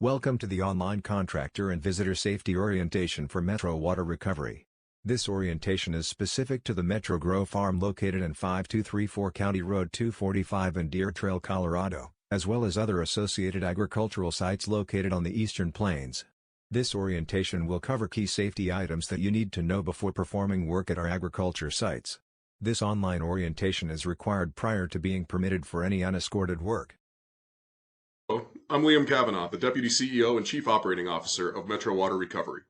Welcome to the online contractor and visitor safety orientation for Metro Water Recovery. This orientation is specific to the METROGRO farm located in 5234 County Road 245 in Deer Trail, Colorado, as well as other associated agricultural sites located on the Eastern Plains. This orientation will cover key safety items that you need to know before performing work at our agriculture sites. This online orientation is required prior to being permitted for any unescorted work. I'm Liam Cavanaugh, the Deputy CEO and Chief Operating Officer of Metro Water Recovery.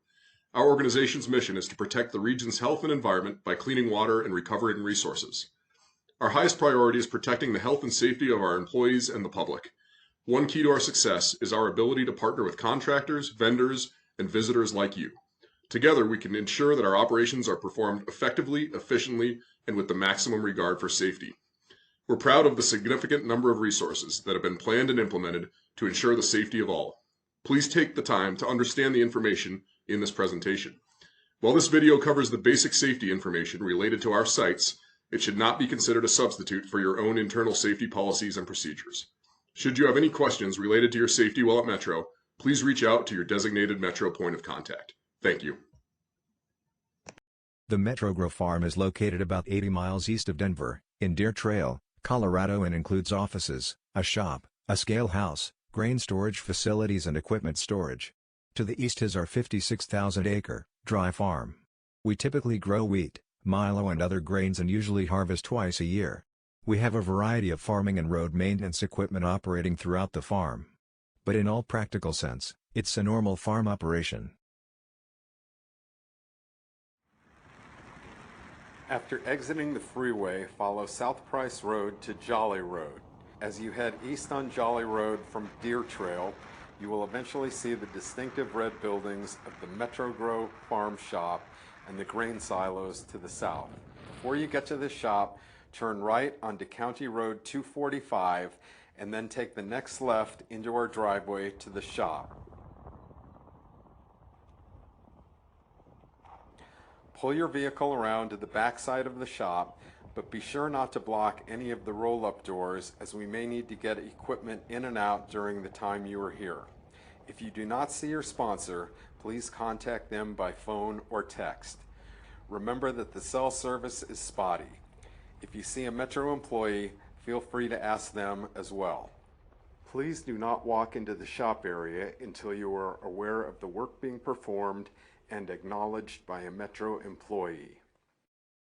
Our organization's mission is to protect the region's health and environment by cleaning water and recovering resources. Our highest priority is protecting the health and safety of our employees and the public. One key to our success is our ability to partner with contractors, vendors, and visitors like you. Together, we can ensure that our operations are performed effectively, efficiently, and with the maximum regard for safety. We're proud of the significant number of resources that have been planned and implemented to ensure the safety of all. Please take the time to understand the information in this presentation. While this video covers the basic safety information related to our sites, it should not be considered a substitute for your own internal safety policies and procedures. Should you have any questions related to your safety while at Metro, please reach out to your designated Metro point of contact. Thank you. The METROGRO farm is located about 80 miles east of Denver, in Deer Trail, Colorado, and includes offices, a shop, a scale house, grain storage facilities, and equipment storage. To the east is our 56,000-acre, dry farm. We typically grow wheat, milo, and other grains and usually harvest twice a year. We have a variety of farming and road maintenance equipment operating throughout the farm. But in all practical sense, it's a normal farm operation. After exiting the freeway, follow South Price Road to Jolly Road. As you head east on Jolly Road from Deer Trail, you will eventually see the distinctive red buildings of the METROGRO farm shop and the grain silos to the south. Before you get to the shop, turn right onto County Road 245 and then take the next left into our driveway to the shop. Pull your vehicle around to the back side of the shop, but be sure not to block any of the roll-up doors, as we may need to get equipment in and out during the time you are here. If you do not see your sponsor, please contact them by phone or text. Remember that the cell service is spotty. If you see a Metro employee, feel free to ask them as well. Please do not walk into the shop area until you are aware of the work being performed and acknowledged by a Metro employee.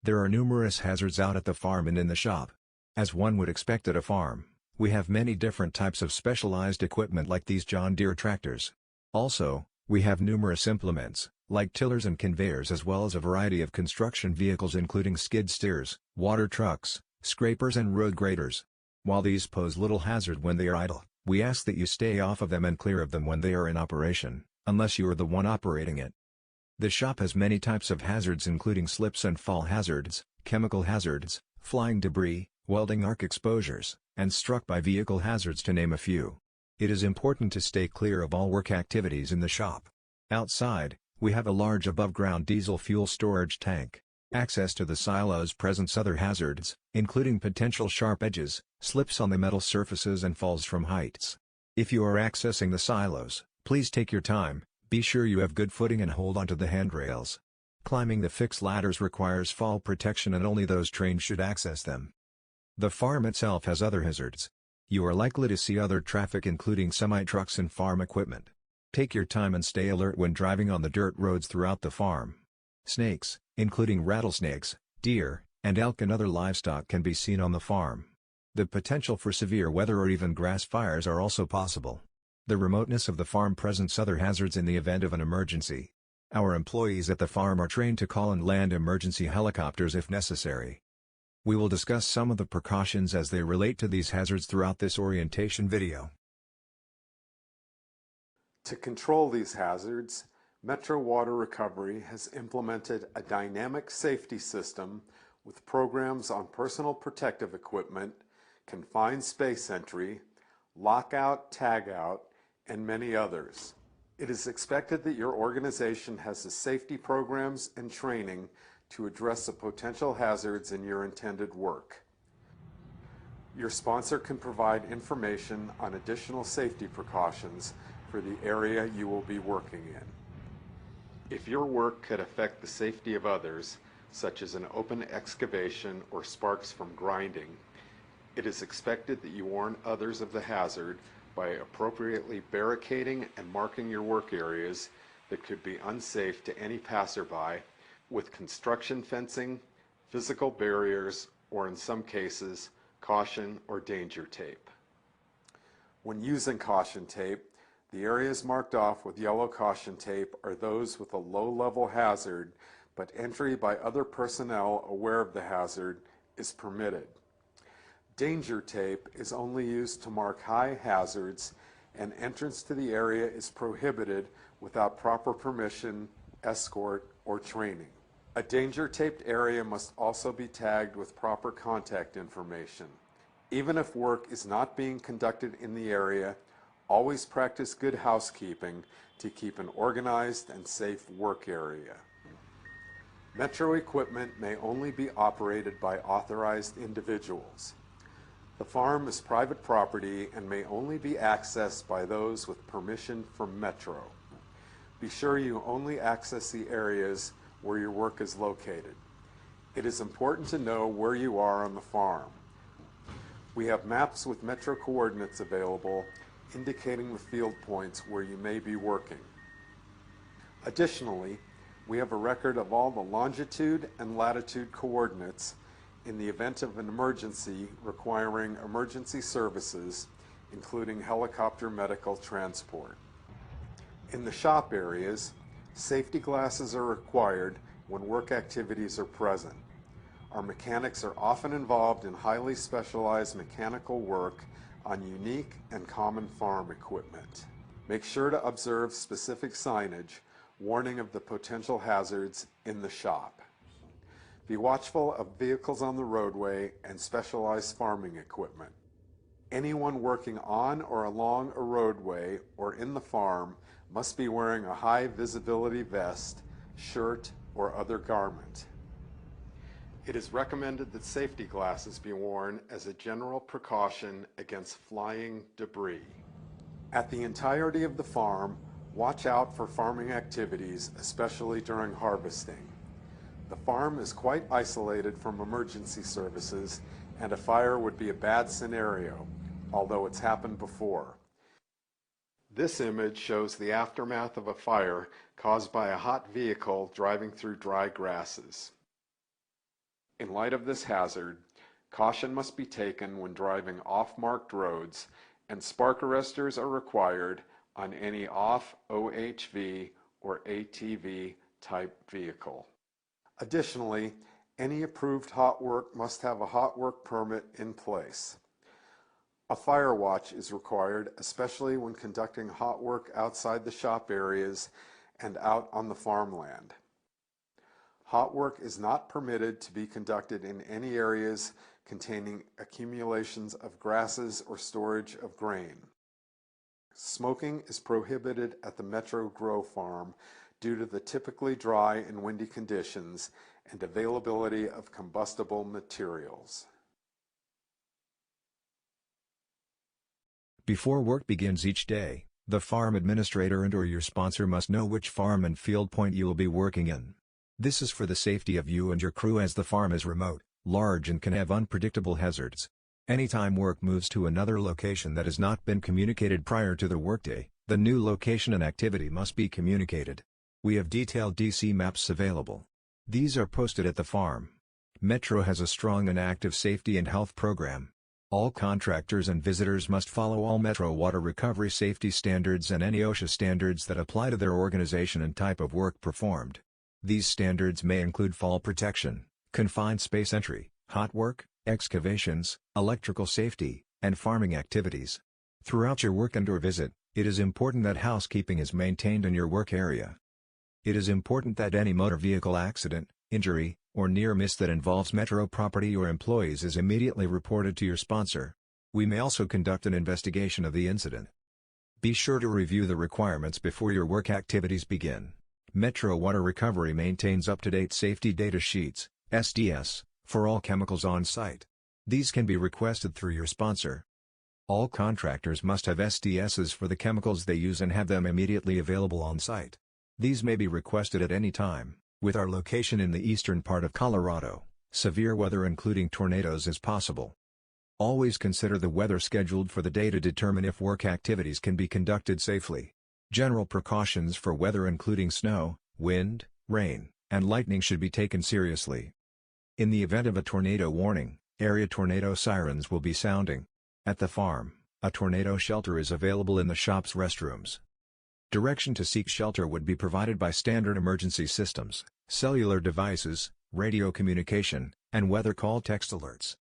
There are numerous hazards out at the farm and in the shop. As one would expect at a farm, we have many different types of specialized equipment like these John Deere tractors. Also, we have numerous implements, like tillers and conveyors, as well as a variety of construction vehicles including skid steers, water trucks, scrapers, and road graders. While these pose little hazard when they are idle, we ask that you stay off of them and clear of them when they are in operation, unless you are the one operating it. The shop has many types of hazards including slips and fall hazards, chemical hazards, flying debris, welding arc exposures, and struck by vehicle hazards, to name a few. It is important to stay clear of all work activities in the shop. Outside, we have a large above-ground diesel fuel storage tank. Access to the silos presents other hazards, including potential sharp edges, slips on the metal surfaces, and falls from heights. If you are accessing the silos, please take your time. Be sure you have good footing and hold onto the handrails. Climbing the fixed ladders requires fall protection, and only those trained should access them. The farm itself has other hazards. You are likely to see other traffic including semi-trucks and farm equipment. Take your time and stay alert when driving on the dirt roads throughout the farm. Snakes, including rattlesnakes, deer, and elk and other livestock, can be seen on the farm. The potential for severe weather or even grass fires are also possible. The remoteness of the farm presents other hazards in the event of an emergency. Our employees at the farm are trained to call and land emergency helicopters if necessary. We will discuss some of the precautions as they relate to these hazards throughout this orientation video. To control these hazards, Metro Water Recovery has implemented a dynamic safety system with programs on personal protective equipment, confined space entry, lockout, tagout, and many others. It is expected that your organization has the safety programs and training to address the potential hazards in your intended work. Your sponsor can provide information on additional safety precautions for the area you will be working in. If your work could affect the safety of others, such as an open excavation or sparks from grinding, it is expected that you warn others of the hazard by appropriately barricading and marking your work areas that could be unsafe to any passerby with construction fencing, physical barriers, or in some cases, caution or danger tape. When using caution tape, the areas marked off with yellow caution tape are those with a low-level hazard, but entry by other personnel aware of the hazard is permitted. Danger tape is only used to mark high hazards, and entrance to the area is prohibited without proper permission, escort, or training. A danger-taped area must also be tagged with proper contact information. Even if work is not being conducted in the area, always practice good housekeeping to keep an organized and safe work area. Metro equipment may only be operated by authorized individuals. The farm is private property and may only be accessed by those with permission from Metro. Be sure you only access the areas where your work is located. It is important to know where you are on the farm. We have maps with Metro coordinates available indicating the field points where you may be working. Additionally, we have a record of all the longitude and latitude coordinates in the event of an emergency requiring emergency services, including helicopter medical transport. In the shop areas, safety glasses are required when work activities are present. Our mechanics are often involved in highly specialized mechanical work on unique and common farm equipment. Make sure to observe specific signage warning of the potential hazards in the shop. Be watchful of vehicles on the roadway and specialized farming equipment. Anyone working on or along a roadway or in the farm must be wearing a high visibility vest, shirt, or other garment. It is recommended that safety glasses be worn as a general precaution against flying debris. At the entirety of the farm, watch out for farming activities, especially during harvesting. The farm is quite isolated from emergency services, and a fire would be a bad scenario, although it's happened before. This image shows the aftermath of a fire caused by a hot vehicle driving through dry grasses. In light of this hazard, caution must be taken when driving off-marked roads, and spark arresters are required on any off OHV or ATV type vehicle. Additionally, any approved hot work must have a hot work permit in place. A fire watch is required, especially when conducting hot work outside the shop areas and out on the farmland. Hot work is not permitted to be conducted in any areas containing accumulations of grasses or storage of grain. Smoking is prohibited at the METROGRO farm due to the typically dry and windy conditions and availability of combustible materials. Before work begins each day, the farm administrator and/or your sponsor must know which farm and field point you will be working in. This is for the safety of you and your crew, as the farm is remote, large, and can have unpredictable hazards. Anytime work moves to another location that has not been communicated prior to the workday, the new location and activity must be communicated. We have detailed DC maps available. These are posted at the farm. Metro has a strong and active safety and health program. All contractors and visitors must follow all Metro water recovery safety standards and any OSHA standards that apply to their organization and type of work performed. These standards may include fall protection, confined space entry, hot work, excavations, electrical safety, and farming activities. Throughout your work and/or visit, it is important that housekeeping is maintained in your work area. It is important that any motor vehicle accident, injury, or near miss that involves Metro property or employees is immediately reported to your sponsor. We may also conduct an investigation of the incident. Be sure to review the requirements before your work activities begin. Metro Water Recovery maintains up-to-date safety data sheets, SDS, for all chemicals on site. These can be requested through your sponsor. All contractors must have SDSs for the chemicals they use and have them immediately available on site. These may be requested at any time. With our location in the eastern part of Colorado, severe weather including tornadoes is possible. Always consider the weather scheduled for the day to determine if work activities can be conducted safely. General precautions for weather including snow, wind, rain, and lightning should be taken seriously. In the event of a tornado warning, area tornado sirens will be sounding. At the farm, a tornado shelter is available in the shop's restrooms. Direction to seek shelter would be provided by standard emergency systems, cellular devices, radio communication, and weather call text alerts.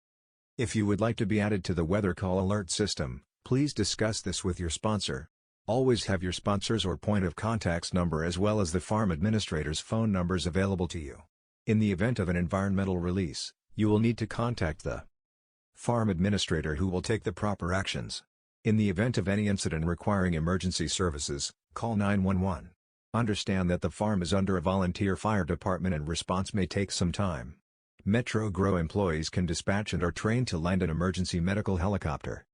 If you would like to be added to the weather call alert system, please discuss this with your sponsor. Always have your sponsor's or point of contact's number as well as the farm administrator's phone numbers available to you. In the event of an environmental release, you will need to contact the farm administrator who will take the proper actions. In the event of any incident requiring emergency services, call 911. Understand that the farm is under a volunteer fire department and response may take some time. METROGRO employees can dispatch and are trained to land an emergency medical helicopter.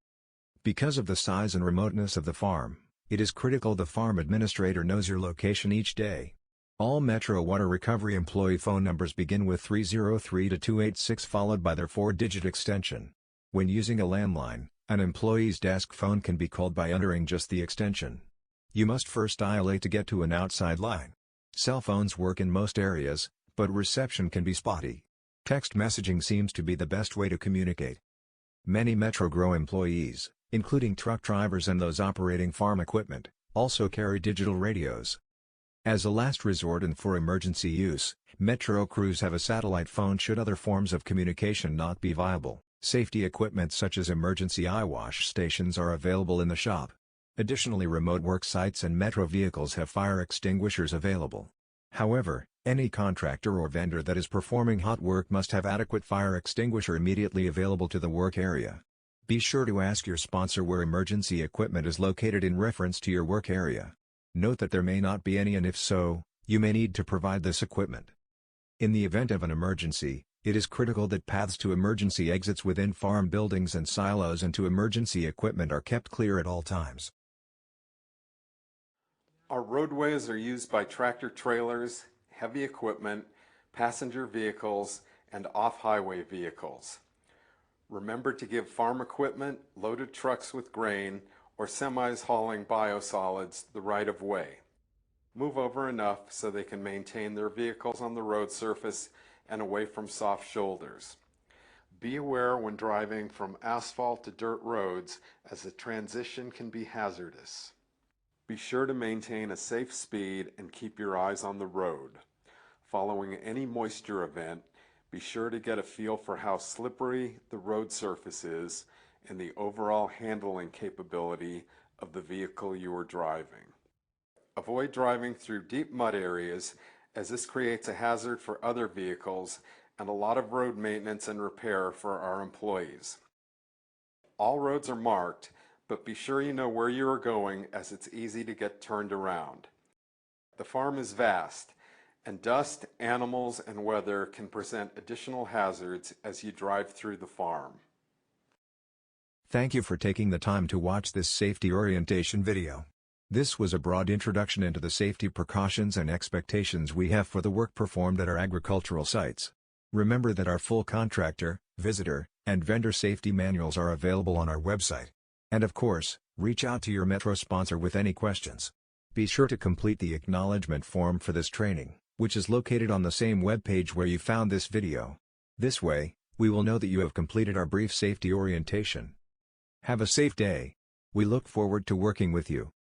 Because of the size and remoteness of the farm, it is critical the farm administrator knows your location each day. All Metro Water Recovery employee phone numbers begin with 303 to 286 followed by their 4-digit extension. When using a landline, an employee's desk phone can be called by entering just the extension. You must first dial 8 to get to an outside line. Cell phones work in most areas, but reception can be spotty. Text messaging seems to be the best way to communicate. Many METROGRO employees, including truck drivers and those operating farm equipment, also carry digital radios. As a last resort and for emergency use, Metro crews have a satellite phone should other forms of communication not be viable. Safety equipment such as emergency eye wash stations are available in the shop. Additionally, remote work sites and Metro vehicles have fire extinguishers available. However, any contractor or vendor that is performing hot work must have adequate fire extinguisher immediately available to the work area. Be sure to ask your sponsor where emergency equipment is located in reference to your work area. Note that there may not be any, and if so, you may need to provide this equipment. In the event of an emergency, it is critical that paths to emergency exits within farm buildings and silos and to emergency equipment are kept clear at all times. Our roadways are used by tractor trailers, heavy equipment, passenger vehicles, and off-highway vehicles. Remember to give farm equipment, loaded trucks with grain, or semis hauling biosolids the right of way. Move over enough so they can maintain their vehicles on the road surface and away from soft shoulders. Be aware when driving from asphalt to dirt roads, as the transition can be hazardous. Be sure to maintain a safe speed and keep your eyes on the road. Following any moisture event, be sure to get a feel for how slippery the road surface is and the overall handling capability of the vehicle you are driving. Avoid driving through deep mud areas, as this creates a hazard for other vehicles and a lot of road maintenance and repair for our employees. All roads are marked, but be sure you know where you are going, as it's easy to get turned around. The farm is vast, and dust, animals, and weather can present additional hazards as you drive through the farm. Thank you for taking the time to watch this safety orientation video. This was a broad introduction into the safety precautions and expectations we have for the work performed at our agricultural sites. Remember that our full contractor, visitor, and vendor safety manuals are available on our website. And of course, reach out to your Metro sponsor with any questions. Be sure to complete the acknowledgement form for this training, which is located on the same webpage where you found this video. This way, we will know that you have completed our brief safety orientation. Have a safe day. We look forward to working with you.